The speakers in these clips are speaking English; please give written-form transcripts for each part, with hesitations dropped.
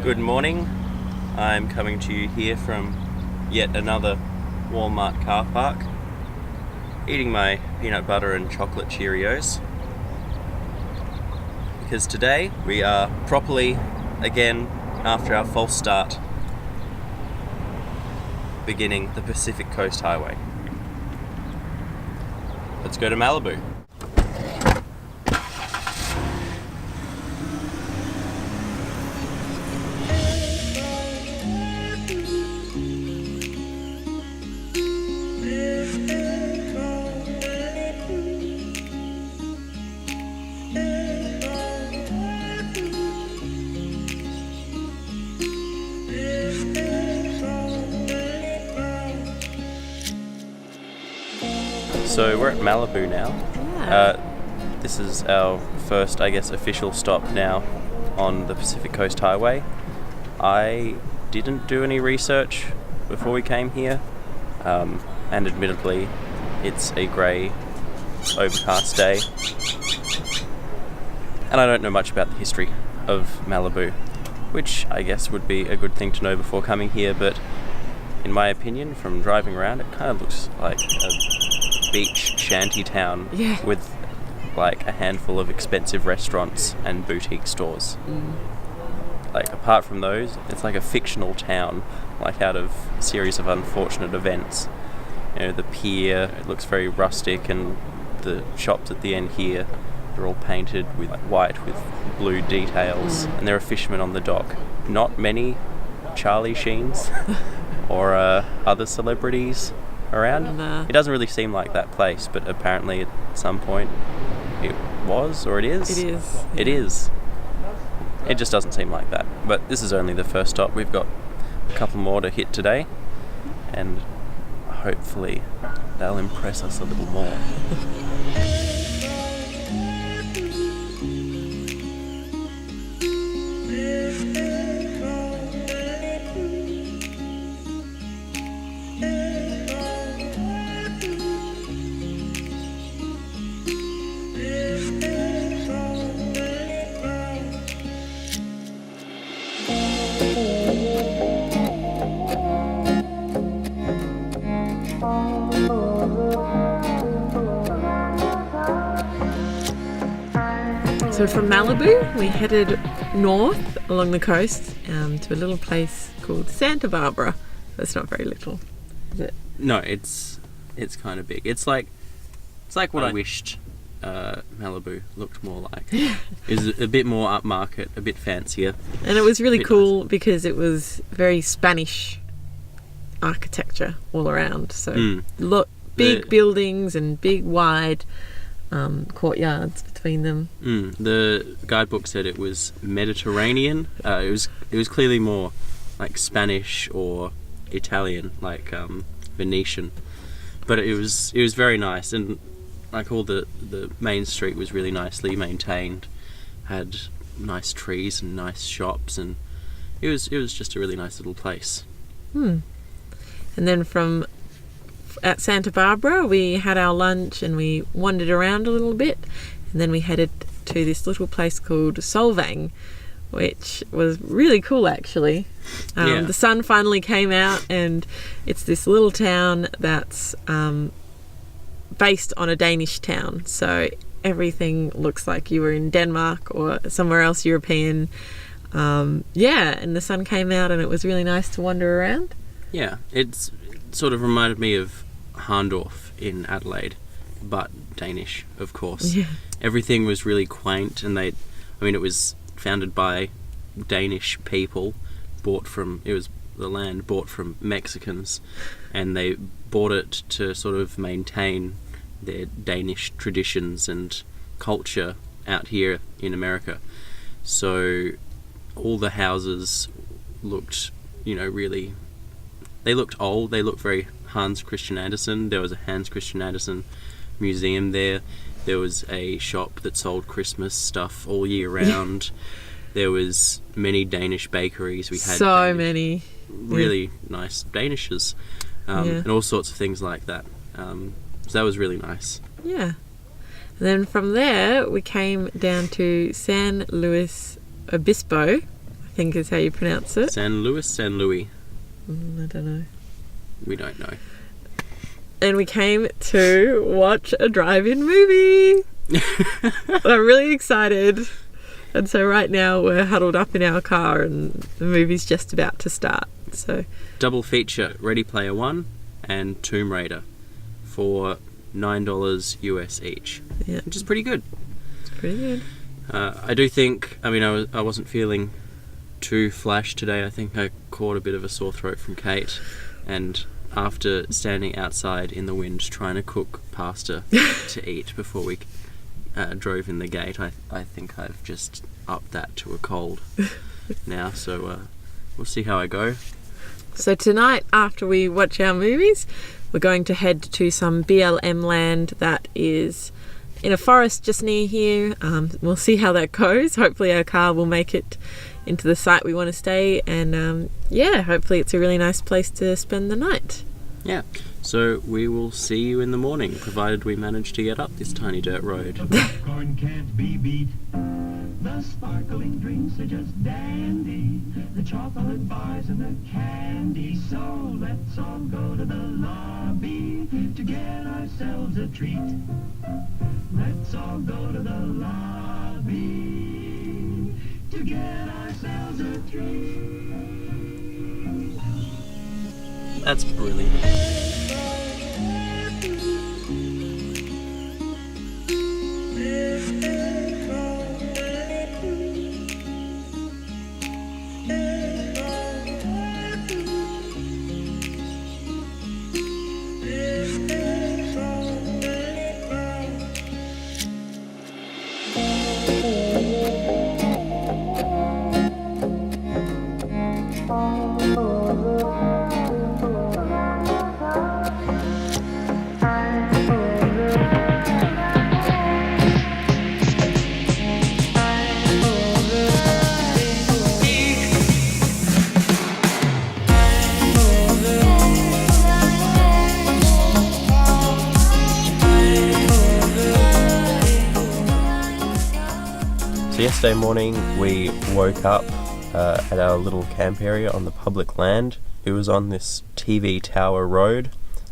Good morning. I'm coming to you here from yet another Walmart car park, eating my peanut butter and chocolate Cheerios, because today we are properly, again, after our false start, beginning the Pacific Coast Highway. Let's go to Malibu. So we're at Malibu now. Yeah. This is our first, official stop now on the Pacific Coast Highway. I didn't do any research before we came here, and admittedly, it's a grey, overcast day, and I don't know much about the history of Malibu, which I guess would be a good thing to know before coming here, but in my opinion, from driving around, it kind of looks like a beach shanty town with like a handful of expensive restaurants and boutique stores. Like, apart from those, it's like a fictional town, like out of a series of unfortunate events. You know, the pier, it looks very rustic, and the shops at the end here, they're all painted with white with blue details, and there are fishermen on the dock. Not many Charlie Sheens or other celebrities around. No. It doesn't really seem like that place, but apparently at some point it was, or it is. It is. It is. It just doesn't seem like that. But this is only the first stop. We've got a couple more to hit today, and hopefully they'll impress us a little more. So from Malibu, we headed north along the coast to a little place called Santa Barbara. That's not very little, is it? No, it's kind of big. It's like what I wished Malibu looked more like. It was a bit more upmarket, a bit fancier. And it was really cool nicer. because it was very Spanish architecture all around. So big buildings and big wide courtyards between them. The guidebook said it was Mediterranean. It was clearly more like Spanish or Italian, like Venetian. But it was very nice, and like all the main street was really nicely maintained. Had nice trees and nice shops, and it was just a really nice little place. And then at Santa Barbara, we had our lunch and we wandered around a little bit, and then we headed to this little place called Solvang, which was really cool actually. The sun finally came out, and it's this little town that's based on a Danish town, so everything looks like you were in Denmark or somewhere else European. And the sun came out and it was really nice to wander around. Yeah, it sort of reminded me of Harndorf in Adelaide, but Danish, of course. Yeah. Everything was really quaint, and it was founded by Danish people, it was the land bought from Mexicans, and they bought it to sort of maintain their Danish traditions and culture out here in America. So all the houses looked, really, they looked old, they looked very Hans Christian Andersen. There was a Hans Christian Andersen museum there. There was a shop that sold Christmas stuff all year round. There was many Danish bakeries. We had many really nice Danishes, and all sorts of things like that. So that was really nice. Yeah. And then from there, we came down to San Luis Obispo. I think is how you pronounce it. San Louis. I don't know. We don't know. And we came to watch a drive-in movie. We're really excited. And so right now we're huddled up in our car and the movie's just about to start. So double feature, Ready Player One and Tomb Raider for $9 US each, yeah, which is pretty good. It's pretty good. I do think, I wasn't feeling too flash today. I think I caught a bit of a sore throat from Kate, and after standing outside in the wind trying to cook pasta to eat before we drove in the gate, I think I've just upped that to a cold now, so we'll see how I go. So tonight, after we watch our movies, we're going to head to some BLM land that is in a forest just near here. We'll see how that goes. Hopefully our car will make it into the site we want to stay, and hopefully it's a really nice place to spend the night. Yeah, so we will see you in the morning, provided we manage to get up this tiny dirt road. The popcorn can't be beat. The sparkling drinks are just dandy. The chocolate bars and the candy. So let's all go to the lobby to get ourselves a treat. Let's all go to the lobby to get ourselves a treat. That's brilliant. So yesterday morning we woke up at our little camp area on the public land. It was on this TV Tower Road,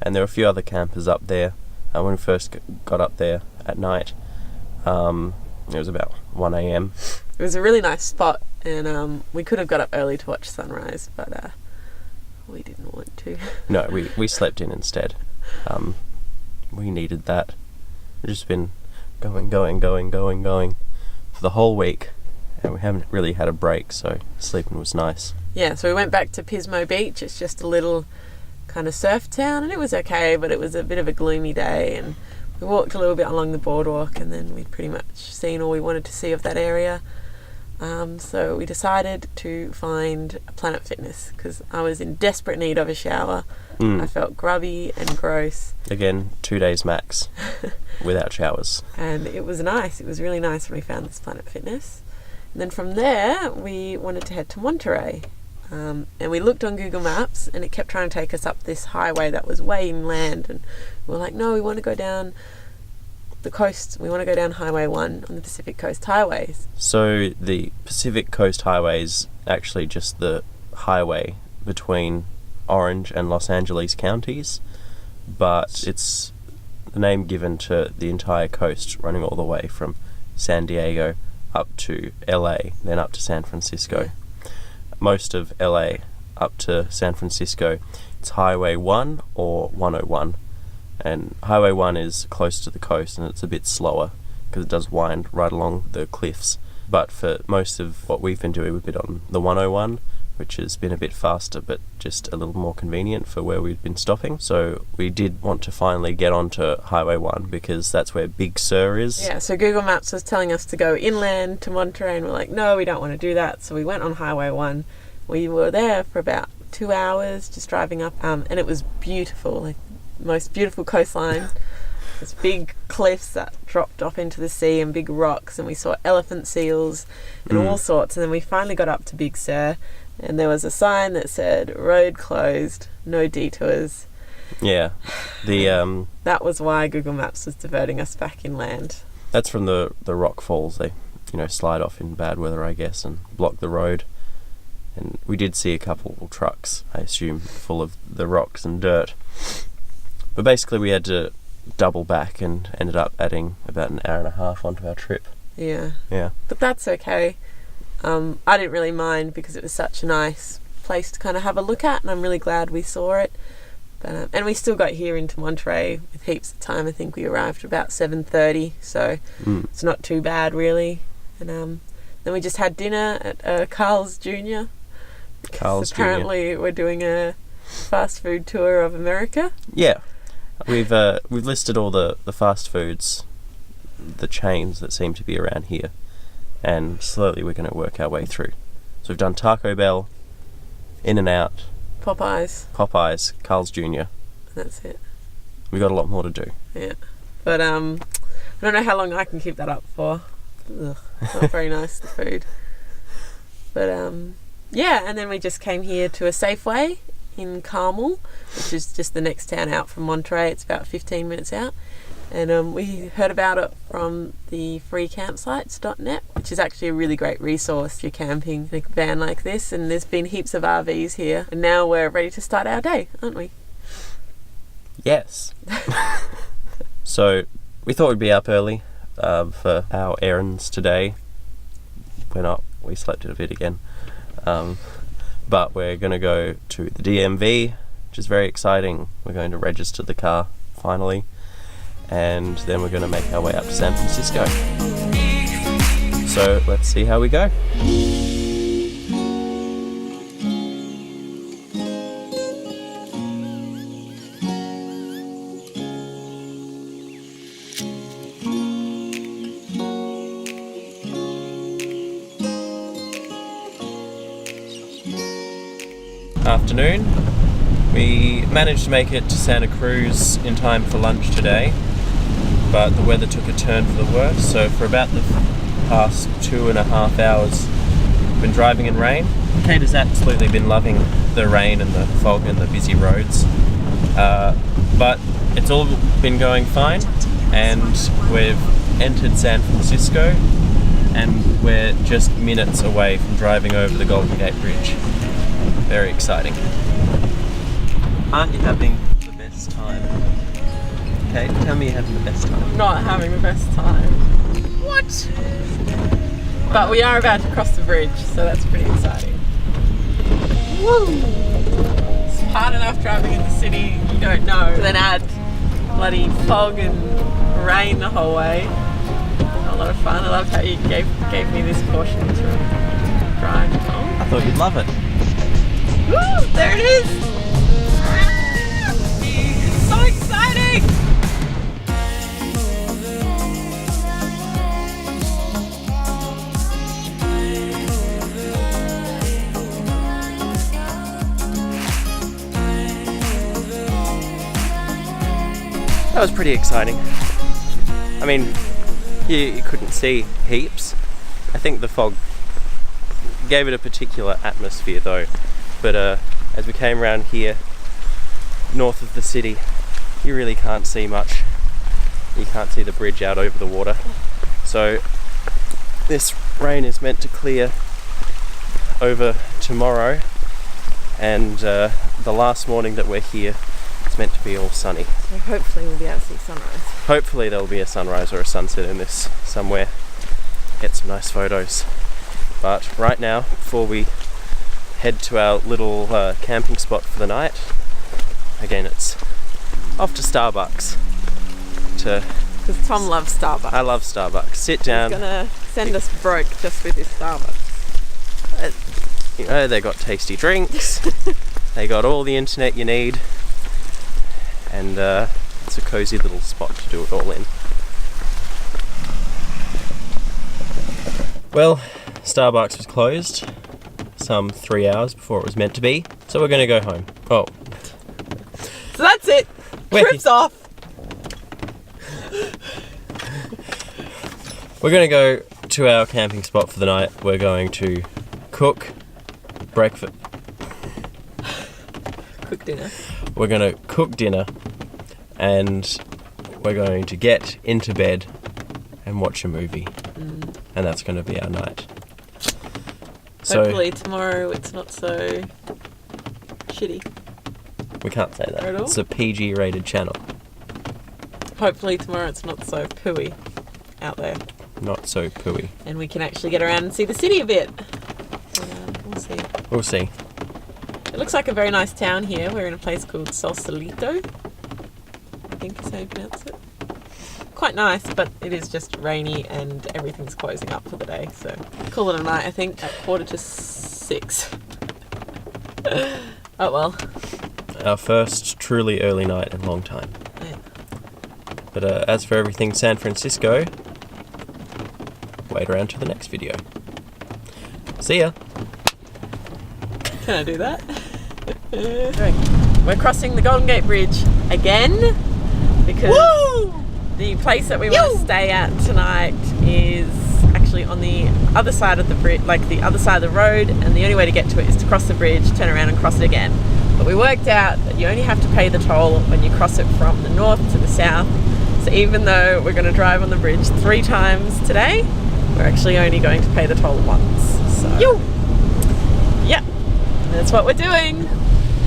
and there were a few other campers up there. When we first got up there at night, it was about 1 a.m. It was a really nice spot, and we could have got up early to watch sunrise, but we didn't want to. No, we slept in instead. We needed that. We've just been going for the whole week, and we haven't really had a break, so sleeping was nice. Yeah, so we went back to Pismo Beach. It's just a little kind of surf town, and it was okay, but it was a bit of a gloomy day, and we walked a little bit along the boardwalk, and then we'd pretty much seen all we wanted to see of that area. So we decided to find a Planet Fitness because I was in desperate need of a shower. I felt grubby and gross. Again, 2 days max without showers. And it was nice. It was really nice when we found this Planet Fitness. And then from there, we wanted to head to Monterey. And we looked on Google Maps, and it kept trying to take us up this highway that was way inland. And we were like, no, we want to go down the coast. We want to go down Highway 1 on the Pacific Coast Highways. So the Pacific Coast Highway is actually just the highway between Orange and Los Angeles counties, but it's the name given to the entire coast running all the way from San Diego up to LA, then up to San Francisco. Yeah. Most of LA up to San Francisco, it's Highway 1 or 101. And Highway 1 is close to the coast, and it's a bit slower because it does wind right along the cliffs. But for most of what we've been doing, we've been on the 101, which has been a bit faster but just a little more convenient for where we've been stopping. So we did want to finally get onto Highway 1 because that's where Big Sur is. Yeah, so Google Maps was telling us to go inland to Monterey, and we're like, no, we don't want to do that. So we went on Highway 1. We were there for about 2 hours just driving up, and it was beautiful, like most beautiful coastline. There's big cliffs that dropped off into the sea and big rocks, and we saw elephant seals and all sorts. And then we finally got up to Big Sur, and there was a sign that said road closed, no detours. Yeah, that was why Google Maps was diverting us back inland. That's from the rock falls. They slide off in bad weather, I guess, and block the road. And we did see a couple of trucks, I assume, full of the rocks and dirt. But basically we had to double back and ended up adding about an hour and a half onto our trip. Yeah. Yeah. But that's okay. I didn't really mind because it was such a nice place to kind of have a look at, and I'm really glad we saw it. But, and we still got here into Monterey with heaps of time. I think we arrived about 7:30, so it's not too bad really. And then we just had dinner at Carl's Jr. Carl's Apparently we're doing a fast food tour of America. Yeah. We've listed all the fast foods, the chains that seem to be around here, and slowly we're going to work our way through. So we've done Taco Bell, In-N-Out, Popeyes, Carl's Jr. That's it. We've got a lot more to do. Yeah. But I don't know how long I can keep that up for. Ugh, not very nice, the food. But yeah, and then we just came here to a Safeway in Carmel, which is just the next town out from Monterey. It's about 15 minutes out. And we heard about it from the freecampsites.net, which is actually a really great resource if you're camping in a van like this. And there's been heaps of RVs here. And now we're ready to start our day, aren't we? Yes. So we thought we'd be up early for our errands today. We're not. We slept a bit again. But we're going to go to the DMV, which is very exciting. We're going to register the car finally. And then we're going to make our way up to San Francisco. So let's see how we go. Afternoon. We managed to make it to Santa Cruz in time for lunch today, but the weather took a turn for the worse. So for about the past 2.5 hours we've been driving in rain. Kate has absolutely been loving the rain and the fog and the busy roads, but it's all been going fine, and we've entered San Francisco and we're just minutes away from driving over the Golden Gate Bridge. Very exciting. Aren't you having the best time? Kate, tell me you're having the best time. I'm not having the best time. What? But we are about to cross the bridge, so that's pretty exciting. Woo! It's hard enough driving in the city, you don't know. Then add bloody fog and rain the whole way. A lot of fun. I loved how you gave me this caution to drive home. I thought you'd love it. Woo! There it is! Ah! So exciting! That was pretty exciting. I mean, you couldn't see heaps. I think the fog gave it a particular atmosphere though. But as we came around here, north of the city, you really can't see much. You can't see the bridge out over the water. So this rain is meant to clear over tomorrow, and the last morning that we're here, it's meant to be all sunny. So hopefully we'll be able to see sunrise. Hopefully there'll be a sunrise or a sunset in this somewhere. Get some nice photos. But right now, before we head to our little camping spot for the night, again it's off to Starbucks. Because Tom loves Starbucks. I love Starbucks. Sit down. He's gonna send us broke just with his Starbucks. You know, they got tasty drinks. They got all the internet you need, and it's a cozy little spot to do it all in. Well, Starbucks was closed some 3 hours before it was meant to be, so we're going to go home. Oh. So that's it. Trip's off. We're going to go to our camping spot for the night. We're going to cook breakfast. Cook dinner. We're going to cook dinner, and we're going to get into bed and watch a movie. And that's going to be our night. Hopefully tomorrow it's not so shitty. We can't say that. At all? It's a PG rated channel. Hopefully tomorrow it's not so pooey out there. Not so pooey. And we can actually get around and see the city a bit. We'll see. We'll see. It looks like a very nice town here. We're in a place called Sausalito, I think is how you pronounce it. Quite nice, but it is just rainy and everything's closing up for the day. So call it a night, I think, at 6:45. Oh well. Our first truly early night in a long time. Yeah. But as for everything San Francisco, wait around to the next video. See ya! Can I do that? We're crossing the Golden Gate Bridge again because the place that we want to stay at tonight is actually on the other side of the bridge, like the other side of the road, and the only way to get to it is to cross the bridge, turn around and cross it again. But we worked out that you only have to pay the toll when you cross it from the north to the south. So even though we're going to drive on the bridge 3 times today, we're actually only going to pay the toll once. So yeah, that's what we're doing.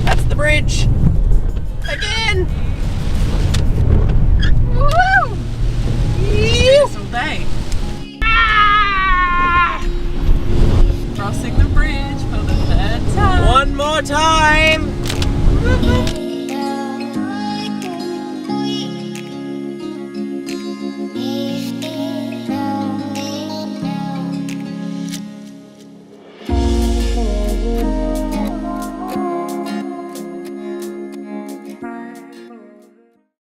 That's the bridge again. Woo! This all day. Crossing the bridge for the 3rd time. One more time!